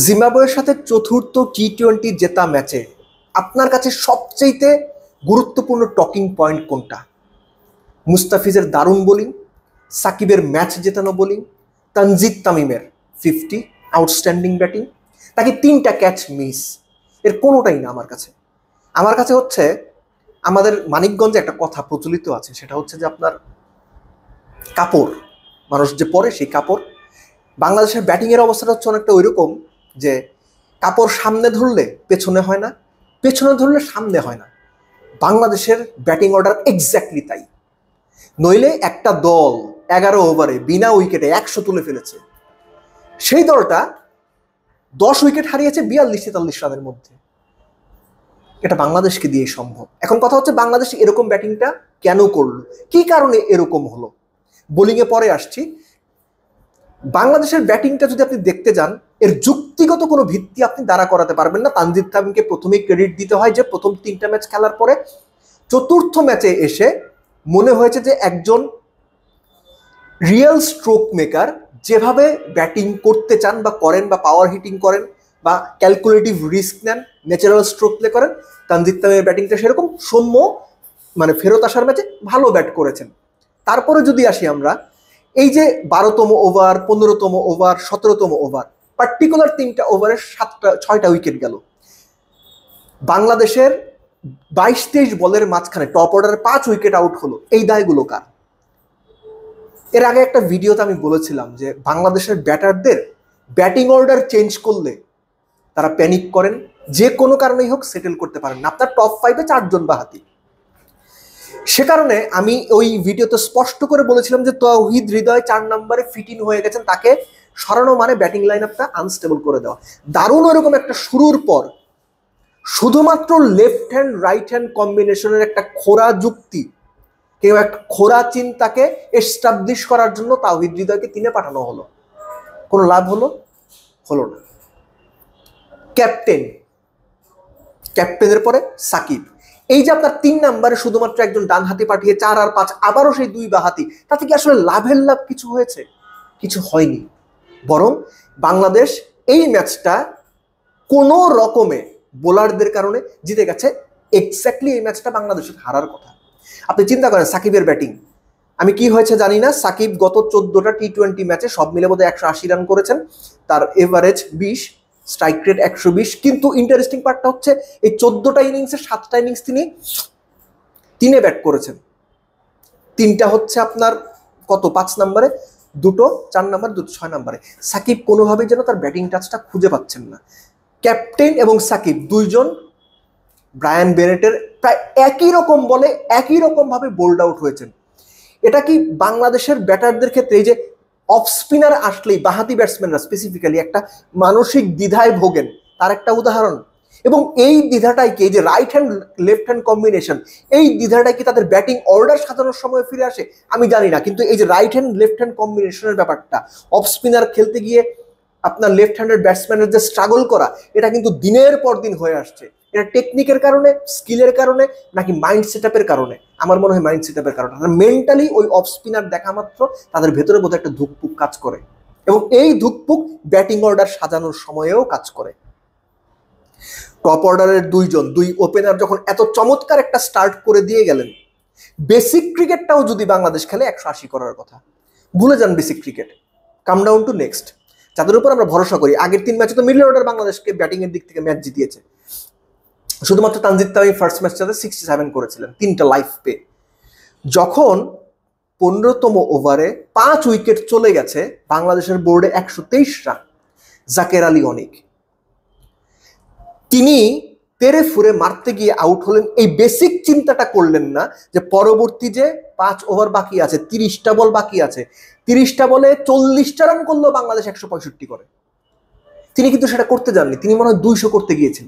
জিম্বাবুয়ের সাথে চতুর্থ টি-20 জেতা ম্যাচে আপনার কাছে সবচেয়ে গুরুত্বপূর্ণ টকিং পয়েন্ট কোনটা? মুস্তাফিজের দারুণ বোলিং, সাকিবের ম্যাচ জেতানো বোলিং, তানজিদ তামিমের 50 আউটস্ট্যান্ডিং ব্যাটিং, তাকে 3টা ক্যাচ মিস, এর কোনোটাই না। আমার কাছে হচ্ছে আমাদের মানিকগঞ্জে একটা কথা প্রচলিত আছে, সেটা হচ্ছে যে আপনার কাপড়, মানুষ যে পরে সেই কাপড়। বাংলাদেশের ব্যাটিংয়ের অবস্থাটা হচ্ছে অনেকটা ওইরকম যে কাপড় সামনে ধরলে পেছনে হয় না, পেছনে ধরলে সামনে হয় না। বাংলাদেশের ব্যাটিং অর্ডার এক্স্যাক্টলি তাই। নইলে একটা দল 11 ওভারে বিনা উইকেটে 100 তুলে ফেলেছে, সেই দলটা 10 উইকেট হারিয়েছে 42-43 রানের মধ্যে। এটা বাংলাদেশকে দিয়ে সম্ভব। এখন কথা হচ্ছে বাংলাদেশ এরকম ব্যাটিংটা কেন করলো, কি কারণে এরকম হলো। বোলিংয়ে পরে আসছি। বাংলাদেশের ব্যাটিংটা যদি আপনি দেখতে যান, এর যুক্তিগত কোনো ভিত্তি আপনি দাঁড়া করাতে পারবেন না। তানজিদ তামিমকে প্রথমেই ক্রেডিট দিতে হয় যে প্রথম 3টা ম্যাচ খেলার পরে চতুর্থ ম্যাচে এসে মনে হয়েছে যে একজন রিয়েল স্ট্রোক মেকার যেভাবে ব্যাটিং করতে চান বা করেন, বা পাওয়ার হিটিং করেন, বা ক্যালকুলেটিভ রিস্ক নেন, ন্যাচারাল স্ট্রোক প্লে করেন, তানজিদ তামিমের ব্যাটিংটা সেরকম। সৌম্য ফেরত আসার ম্যাচে ভালো ব্যাট করেছেন। তারপরে যদি আসি আমরা, এই যে 12তম ওভার, 15তম ওভার, 17তম ওভার, পার্টিকুলার 3টা ওভারে 6টা উইকেট গেল। বাংলাদেশের 22-23 বলের মাঝখানে টপ অর্ডারে 5 উইকেট আউট হলো। এই দায়গুলো কার? এর আগে একটা ভিডিওতে আমি বলেছিলাম যে বাংলাদেশের ব্যাটারদের ব্যাটিং অর্ডার চেঞ্জ করলে তারা প্যানিক করেন, যে কোনো কারণেই হোক সেটেল করতে পারেন না। আপনার টপ 5-এ 4 জন বাহাতি। সে কারণে আমি ওই ভিডিওতে স্পষ্ট করে বলেছিলাম যে তাওহিদ হৃদয় 4 নম্বরে ফিট ইন হয়ে গেছেন, তাকে সরানো মানে ব্যাটিং লাইন আপটা আনস্টেবল করে দেওয়া। দারুণ ওরকম একটা শুরুর পর শুধুমাত্র লেফট হ্যান্ড রাইট হ্যান্ড কম্বিনেশনের একটা খোরা যুক্তি, কেউ একটা খোরা চিন্তাকে এস্টাবলিশ করার জন্য তাওহিদ হৃদয়কে 3-এ পাঠানো হলো। কোনো লাভ হলো না। ক্যাপ্টেনের পরে সাকিব, এই যে আপনার 3 নম্বরে শুধুমাত্র একজন ডান হাতি পাঠিয়ে 4 আর 5 আবারও সেই 2 বাহাতি, তাতে কি আসলে লাভ কিছু হয়েছে? কিছু হয়নি। বরং বাংলাদেশ এই ম্যাচটা কোনো রকমে বোলারদের কারণে জিতে গেছে। এক্স্যাক্টলি এই ম্যাচটা বাংলাদেশের হারার কথা। আপনি চিন্তা করেন সাকিবের ব্যাটিং, আমি কি হয়েছে জানি না, সাকিব গত 14টা টি-20 ম্যাচে সব মিলে বোধহয় 180 রান করেছেন, তার এভারেজ 20, স্ট্রাইক রেট 120। কিন্তু ইন্টারেস্টিং পার্টটা হচ্ছে এই 14টা ইনিংসের 7টা ইনিংস তিনি 3-এ ব্যাট করেছেন। 3টা হচ্ছে আপনার কত 5 নম্বরে, 2টো 4 নম্বরে, 2টো 6 নম্বরে। সাকিব কোনোভাবেই যেন তার ব্যাটিং টাচটা খুঁজে পাচ্ছেন না। ক্যাপ্টেন এবং সাকিব দুইজন ব্রায়ান বেনেটের প্রায় একই রকম বলে একই রকম ভাবে বোল্ড আউট হয়েছেন। এটা কি বাংলাদেশের ব্যাটারদের ক্ষেত্রে এই যে অফ স্পিনার আসলেই বাহাতি ব্যাটসম্যানরা স্পেসিফিক্যালি একটা মানসিক দ্বিধায় ভোগেন, তার একটা উদাহরণ। এবং এই দ্বিধাটাই কি, এই যে right hand left hand combination, এই দ্বিধাটাই কি তাদের ব্যাটিং অর্ডার সাজানোর সময় ফিরে আসে? আমি জানি না, কিন্তু এই যে রাইট হ্যান্ড লেফট হ্যান্ড কম্বিনেশনের ব্যাপারটা, অফ স্পিনার খেলতে গিয়ে আপনার লেফট হ্যান্ডেড ব্যাটসম্যানের যে স্ট্রাগল করা, এটা কিন্তু দিনের পর দিন হয়ে আসছে। এটা টেকনিকের কারণে, স্কিলের কারণে, নাকি মাইন্ড সেটআপের কারণে? আমার মনে হয় মাইন্ড সেটআপের কারণে। মেন্টালি ওই অফ স্পিনার দেখা মাত্র তাদের ভেতরে বোধহয় একটা ধুকপুক কাজ করে, এবং এই ধুকপুক ব্যাটিং অর্ডার সাজানোর সময়েও কাজ করে। টপ অর্ডারের 2 ওপেনার যখন এত চমৎকার একটা স্টার্ট করে দিয়ে গেলেন, বেসিক ক্রিকেটটাও যদি বাংলাদেশ খেলে 180 করার কথা। ভুলে যান basic cricket, come down to next. যাদের উপর আমরা ভরসা করি, আগের 3 ম্যাচে তো মিডল অর্ডার বাংলাদেশকে ব্যাটিং এর দিক থেকে ম্যাচ জিতিয়েছে। শুধুমাত্র তানজিদ তামিম ফার্স্ট ম্যাচটাতে 67 করেছিলেন, 3টা লাইফ পে। যখন 15তম ওভারে 5 উইকেট চলে গেছে, বাংলাদেশের বোর্ডে 123 রান, জাকের আলী অনিক, তিনি তেরে ফুরে মারতে গিয়ে আউট হলেন। এই বেসিক চিন্তাটা করলেন না যে পরবর্তী যে 5 ওভার বাকি আছে, 30টা বল বাকি আছে, 30টা বলে 40টা রান করলো বাংলাদেশ 165 করে। তিনি কিন্তু সেটা করতে যাননি, তিনি মনে হয় 200 করতে গিয়েছেন।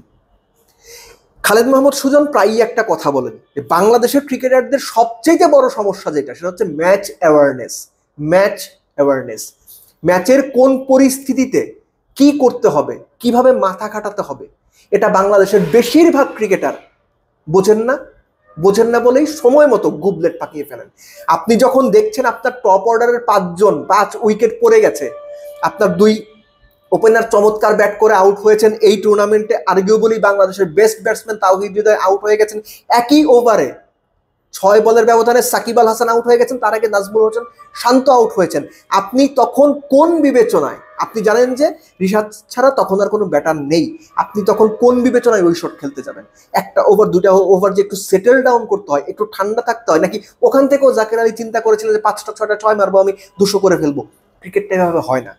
খালেদ মাহমুদ সুজন প্রায়ই একটা কথা বলেন যে বাংলাদেশের ক্রিকেটারদের সবচেয়ে বড় সমস্যা যেটা, সেটা হচ্ছে ম্যাচ অ্যাওয়ারনেস। ম্যাচের কোন পরিস্থিতিতে কি করতে হবে, কিভাবে মাথা খাটাতে হবে, এটা বাংলাদেশের বেশিরভাগ ক্রিকেটার বোঝেন না বলেই সময় মতো গুবলেট পাকিয়ে ফেলেন। আপনি যখন দেখছেন আপনার টপ অর্ডারের 5 উইকেট পড়ে গেছে, আপনার 2 ওপেনার চমৎকার ব্যাট করে আউট হয়েছেন এই টুর্নামেন্টে। আর্গুয়েবলি বাংলাদেশের best batsman Towhid Hridoy out হয়ে গেছেন একই ওভারে। 6 বলের ব্যবধানে সাকিব আল হাসান আউট হয়ে গেছেন, তার আগে নাজমুল হোসেন শান্ত আউট হয়েছেন। আপনি তখন কোন বিবেচনায়, আপনি জানেন যে রিশাদ ছাড়া তখন আর কোনো ব্যাটার নেই, আপনি তখন কোন বিবেচনায় ওই শট খেলতে যাবেন? একটা ওভার, দুটা ওভার যে একটু সেটেল ডাউন করতে হয়, একটু ঠান্ডা থাকতে হয়, নাকি ওখান থেকেও জাকের আলী চিন্তা করেছিলেন যে 5টা 6টা 6 মারবো, আমি 200 করে ফেলবো? ক্রিকেটটা এভাবে হয় না।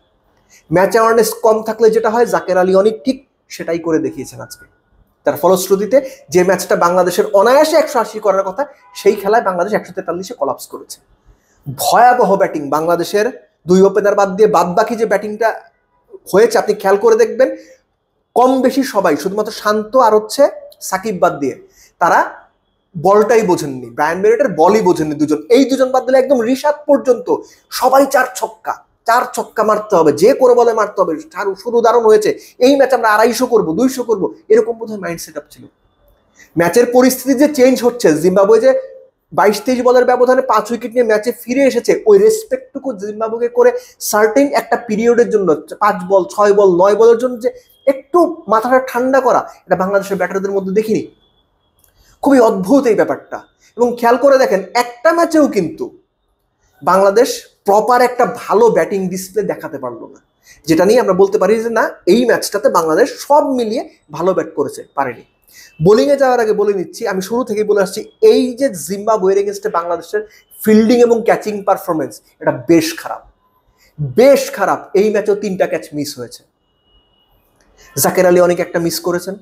ম্যাচ অ্যাওয়ারনেস কম থাকলে যেটা হয়, জাকের আলী অনেক ঠিক সেটাই করে দেখিয়েছেন আজকে। তার ফলশ্রুতিতে যে ম্যাচটা বাংলাদেশের অনায়াসে 180 করার কথা, সেই খেলায় বাংলাদেশ 143-এ কলাপস করেছে। ভয়াবহ ব্যাটিং বাংলাদেশের, 2 ওপেনার বাদ দিয়ে বাদ বাকি যে ব্যাটিংটা হয়েছে আপনি খেয়াল করে দেখবেন, কম বেশি সবাই, শুধুমাত্র শান্ত আর হচ্ছে সাকিব বাদ দিয়ে, তারা বলটাই বোঝেননি, ব্রায়ান বেরেটের বলই বোঝেননি দুজন। এই দুজন বাদ দিলে একদম রিশাদ পর্যন্ত সবাই 4 ছক্কা মারতে হবে, যে করে বলে মারতে হবে, শুরু দারুণ হয়েছে, এই ম্যাচ আমরা 250 করবো 200 করবো, এরকম বোধহয় মাইন্ড সেট আপ ছিল। ম্যাচের পরিস্থিতি যে চেঞ্জ হচ্ছে, জিম্বাবুয়ে যে 22-23 বলের ব্যবধানে 5 উইকেট নিয়ে ম্যাচে ফিরে এসেছে, ওই রেসপেক্টটুকু জিম্বাবুয়ে করে সার্টেন একটা পিরিয়ডের জন্য, 5 বল 6 বল 9 বলের জন্য যে একটু মাথাটা ঠান্ডা করা, এটা বাংলাদেশের ব্যাটারদের মধ্যে দেখিনি। খুবই অদ্ভুত এই ব্যাপারটা। এবং খেয়াল করে দেখেন, একটা ম্যাচেও কিন্তু বাংলাদেশ প্রপার একটা ভালো ব্যাটিং ডিসপ্লে দেখাতে পারলো না, যেটা নিয়ে আমরা বলতে পারি যে না, এই ম্যাচটাতে বাংলাদেশ সব মিলিয়ে ভালো ব্যাট করেছে, পারেনি। বোলিংয়ে যাওয়ার আগে বলে নিচ্ছি, আমি শুরু থেকেই বলে আসছি, এই যে জিম্বাবুয়ের এগেনস্টে বাংলাদেশের ফিল্ডিং এবং ক্যাচিং পারফরমেন্স, এটা বেশ খারাপ, বেশ খারাপ। এই ম্যাচেও 3টা ক্যাচ মিস হয়েছে। জাকের আলী অনেক একটা মিস করেছেন,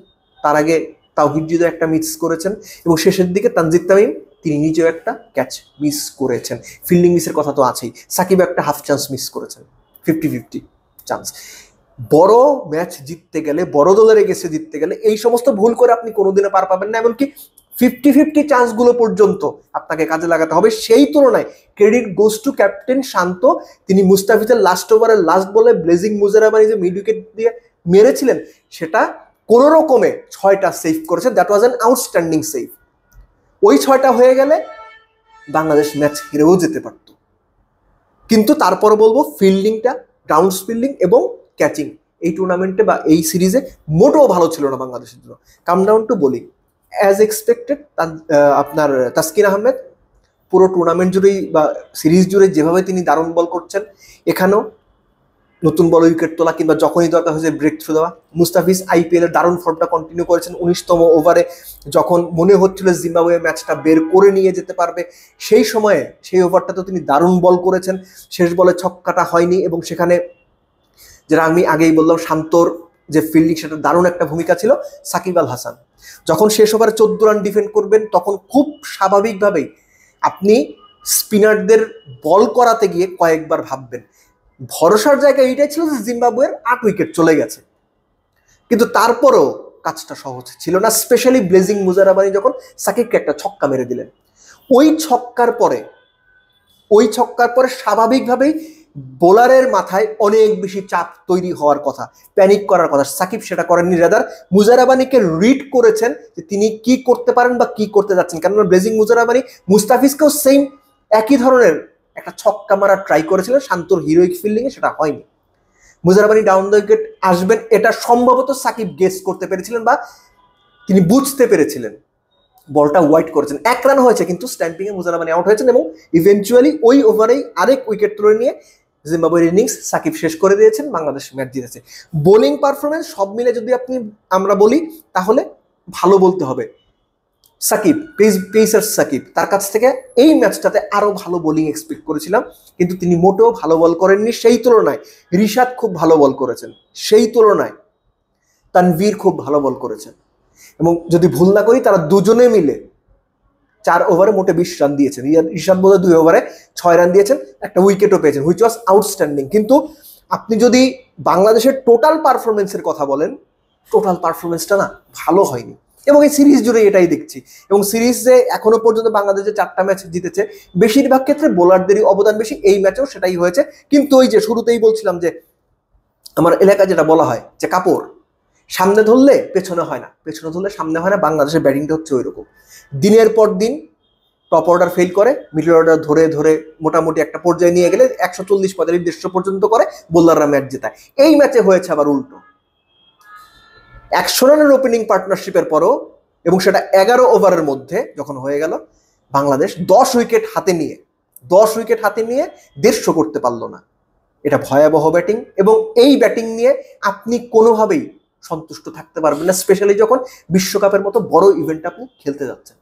তার আগে তাওহিদ হৃদয় একটা মিস করেছেন, এবং শেষের দিকে তানজিদ তামিম তিনি নিজেও একটা ক্যাচ মিস করেছেন। ফিল্ডিং মিসের কথা তো আছেই, সাকিব একটা হাফ চান্স মিস করেছেন, 50-50 চান্স। বড় ম্যাচ জিততে গেলে, বড় দলের এগেন্সটে জিততে গেলে এই সমস্ত ভুল করে আপনি কোনোদিনও পার পাবেন না, এমনকি 50-50 চান্সগুলো পর্যন্ত আপনাকে কাজে লাগাতে হবে। সেই তুলনায় ক্রেডিট গোস টু ক্যাপ্টেন শান্ত, তিনি মুস্তাফিজের লাস্ট ওভারের লাস্ট বলে ব্লেজিং মুজারাবানি যে মিড উইকেট দিয়ে মেরেছিলেন, সেটা কোন রকমে 6টা সেভ করেছেন। That was an outstanding save. ওই 6টা হয়ে গেলে বাংলাদেশ ম্যাচ হেরেও যেতে পারত। কিন্তু তারপর বলবো, ফিল্ডিংটা, ডাউন ফিল্ডিং এবং ক্যাচিং এই টুর্নামেন্টে বা এই সিরিজে মোটেও ভালো ছিল না বাংলাদেশের জন্য। Come down to bowling, as expected আপনার তাসকিন আহমেদ পুরো টুর্নামেন্ট জুড়েই বা সিরিজ জুড়ে যেভাবে তিনি দারুণ বল করছেন, এখানেও নতুন বল উইকেট তোলা কিংবা যখনই দরকার হয়েছে ব্রেক থ্রু দেওয়া। মুস্তাফিজ আইপিএলের দারুণ ফর্মটা কন্টিনিউ করেছেন। 19তম ওভারে যখন মনে হচ্ছিল জিম্বাবুয়ে ম্যাচটা বের করে নিয়ে যেতে পারবে, সেই সময়ে সেই ওভারটা তো তিনি দারুণ বল করেছেন। শেষ বলে ছক্কাটা হয়নি, এবং সেখানে যেটা আমি আগেই বললাম, শান্তর যে ফিল্ডিং, সেটা দারুণ একটা ভূমিকা ছিল। সাকিব আল হাসান যখন শেষ ওভারে 14 রান ডিফেন্ড করবেন, তখন খুব স্বাভাবিকভাবেই আপনি স্পিনারদের বল করাতে গিয়ে কয়েকবার ভাববেন। ভরসার জায়গা এইটাই ছিল যে জিম্বাবুয়ের 8 উইকেট চলে গেছে, কিন্তু তারপরেও কাজটা সহজ ছিল না। স্পেশালি ব্লেজিং মুজারাবানি যখন সাকিবকে একটা ছক্কা মেরে দিলেন, ওই ছক্কার পরে স্বাভাবিকভাবেই বোলারের মাথায় অনেক বেশি চাপ তৈরি হওয়ার কথা, প্যানিক করার কথা। সাকিব সেটা করেননি, রাদার মুজারাবানিকে রিড করেছেন যে তিনি কি করতে পারেন বা কি করতে যাচ্ছেন। কেননা ব্লেজিং মুজারাবানি মুস্তাফিজকেও সেম একই ধরনের একটা ছক্কা মারা ট্রাই করেছিলেন শান্তর হিরোইক ফিল্ডিংয়ে, সেটা হয়নি। মুজারাবানি ডাউন দ্য উইকেট আসবেন, এটা সম্ভবত সাকিব গেস করতে পেরেছিলেন বা তিনি বুঝতে পেরেছিলেন। বলটা ওয়াইড করেছেন, 1 রান হয়েছে, কিন্তু স্ট্যাম্পিংয়ে মুজারাবানি আউট হয়েছেন, এবং ইভেন্চুয়ালি ওই ওভারেই আরেক উইকেট তুলে নিয়ে জিম্বাবুয়ের ইনিংস সাকিব শেষ করে দিয়েছেন, বাংলাদেশ ম্যাচ জিতেছে। বোলিং পারফরমেন্স সব মিলে যদি আমরা বলি, তাহলে ভালো বলতে হবে সাকিব, পেসার সাকিব, তার কাছ থেকে এই ম্যাচটাতে আরো ভালো বোলিং এক্সপেক্ট করেছিলাম, কিন্তু তিনি মোটেও ভালো বল করেননি। সেই তুলনায় রিশাদ খুব ভালো বল করেছেন, সেই তুলনায় তানভীর খুব ভালো বল করেছেন, এবং যদি ভুল না করি তারা দুজনে মিলে 4 ওভারে মোটে 20 রান দিয়েছেন। রিশাদ বোধহয় 2 ওভারে 6 রান দিয়েছেন, একটা উইকেটও পেয়েছেন, হুইচ ওয়াজ আউটস্ট্যান্ডিং। কিন্তু আপনি যদি বাংলাদেশের টোটাল পারফরমেন্সের কথা বলেন, টোটাল পারফরমেন্সটা না ভালো হয়নি, এবং এই সিরিজ জুড়ে এটাই দেখছি। এবং সিরিজে এখনো পর্যন্ত বাংলাদেশ যে 4টা ম্যাচ জিতেছে, বেশিরভাগ ক্ষেত্রে বোলারদেরই অবদান বেশি, এই ম্যাচেও সেটাই হয়েছে। কিন্তু ওই যে শুরুতেই বলছিলাম যে আমার এলাকায় যেটা বলা হয় যে কাপড় সামনে ধরলে পেছনে হয় না, পেছনে ধরলে সামনে হয় না, বাংলাদেশের ব্যাটিংটা হচ্ছে ওই রকম। দিনের পর দিন টপ অর্ডার ফেল করে, মিডল অর্ডার ধরে ধরে মোটামুটি একটা পর্যায়ে নিয়ে গেলে 140-45 পর্যন্ত করে, বোলাররা ম্যাচ জেতায়। এই ম্যাচে হয়েছে আবার উল্টো, 100 রানের ওপেনিং পার্টনারশিপের পরও, এবং সেটা 11 ওভারের মধ্যে যখন হয়ে গেল, বাংলাদেশ 10 উইকেট হাতে নিয়ে 150 করতে পারলো না। এটা ভয়াবহ ব্যাটিং, এবং এই ব্যাটিং নিয়ে আপনি কোনোভাবেই সন্তুষ্ট থাকতে পারবেন না, স্পেশালি যখন বিশ্বকাপের মতো বড় ইভেন্ট আপনি খেলতে যাচ্ছেন।